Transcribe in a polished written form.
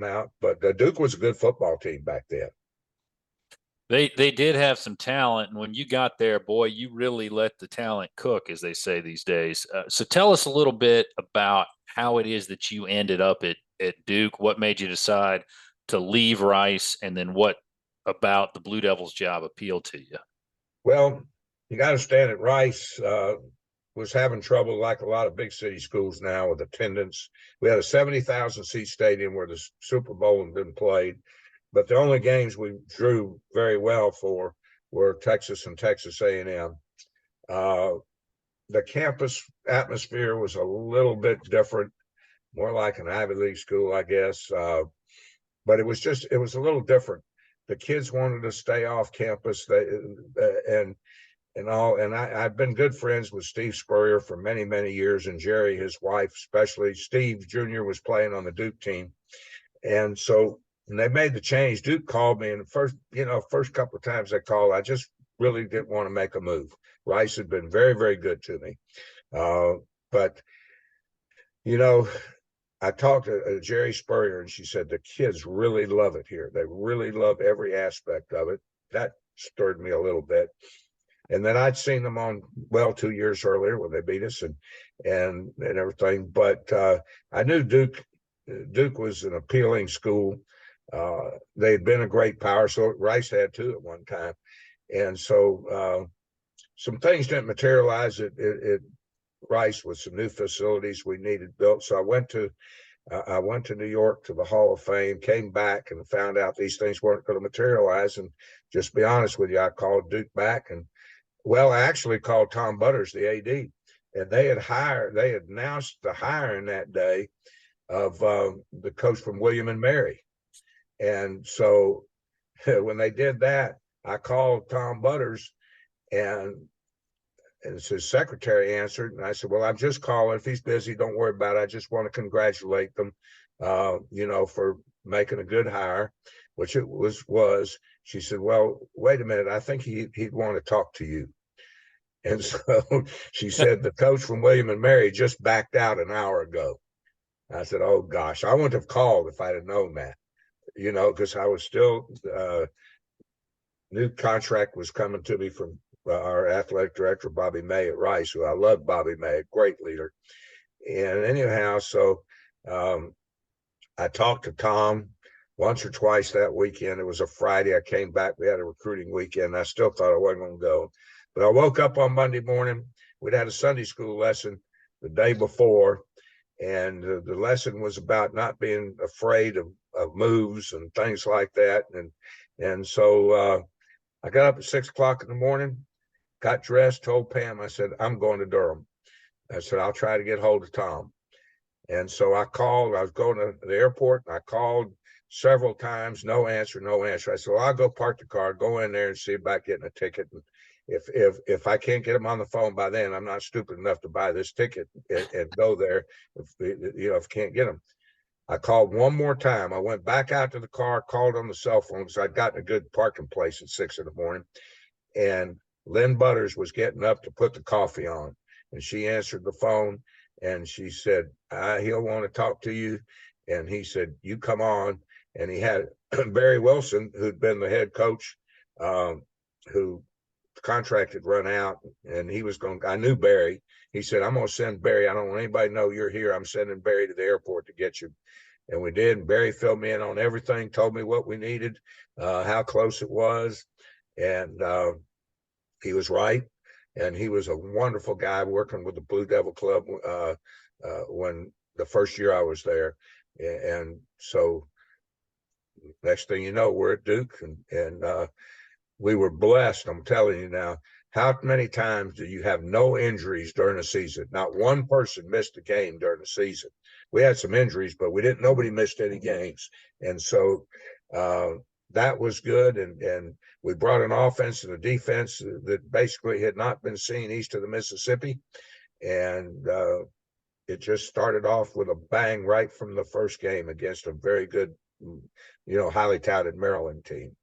now, but Duke was a good football team back then. They did have some talent, and when you got there, boy, you really let the talent cook, as they say these days. So tell us a little bit about how it is that you ended up at Duke. What made you decide to leave Rice, and then what about the Blue Devils job appealed to you? Well, you got to understand that Rice was having trouble, like a lot of big city schools now, with attendance. We had a 70,000 seat stadium where the Super Bowl had been played, but the only games we drew very well for were Texas and Texas A&M. The campus atmosphere was a little bit different, more like an Ivy League school, I guess. But it was a little different. The kids wanted to stay off campus, and I've been good friends with Steve Spurrier for many, many years, and Jerry, his wife, especially. Steve Jr. was playing on the Duke team. And so when they made the change, Duke called me, and first couple of times they called, I just really didn't want to make a move. Rice had been very, very good to me. But I talked to Jerry Spurrier, and she said the kids really love it here. They really love every aspect of it. That stirred me a little bit. And then I'd seen them 2 years earlier when they beat us and everything. But I knew Duke was an appealing school. They'd been a great power, so Rice had too at one time. And so some things didn't materialize at Rice with some new facilities we needed built. So I went to New York to the Hall of Fame, came back and found out these things weren't going to materialize. And just be honest with you, I called Duke back, and I actually called Tom Butters, the AD, and they had announced the hiring that day of the coach from William and Mary. And so when they did that, I called Tom Butters, and his secretary answered, and I said, well, I'm just calling. If he's busy, don't worry about it. I just want to congratulate them, for making a good hire, which it was. She said, well, wait a minute. I think he'd want to talk to you. And so she said, the coach from William and Mary just backed out an hour ago. I said, oh, gosh, I wouldn't have called if I'd have known that, because I was still new contract was coming to me from our athletic director, Bobby May at Rice, who I love. Bobby May, a great leader. And anyhow, so I talked to Tom once or twice that weekend. It was a Friday. I came back. We had a recruiting weekend. I still thought I wasn't going to go. But I woke up on Monday morning. We'd had a Sunday school lesson the day before, and the lesson was about not being afraid of moves and things like that. And so I got up at 6 o'clock in the morning, got dressed, told Pam, I said, I'm going to Durham. I said, I'll try to get hold of Tom. And so I called. I was going to the airport, and I called several times. No answer. I said, well, I'll go park the car, go in there and see about getting a ticket. And if I can't get him on the phone by then, I'm not stupid enough to buy this ticket and go there if I can't get him. I called one more time. I went back out to the car, called on the cell phone because I'd gotten a good parking place at 6 in the morning. And Lynn Butters was getting up to put the coffee on. And she answered the phone, and she said, he'll want to talk to you. And he said, you come on. And he had Barry Wilson, who'd been the head coach, who contract had run out, and he was going, I knew Barry. He said, I'm going to send Barry. I don't want anybody to know you're here. I'm sending Barry to the airport to get you. And we did. And Barry filled me in on everything, told me what we needed, how close it was. And he was right. And he was a wonderful guy working with the Blue Devil Club when the first year I was there. And so next thing you know, we're at Duke, and we were blessed. I'm telling you now, how many times do you have no injuries during the season? Not one person missed a game during the season. We had some injuries, but nobody missed any games. And so that was good. And we brought an offense and a defense that basically had not been seen east of the Mississippi. And it just started off with a bang right from the first game against a very good, highly touted Maryland team.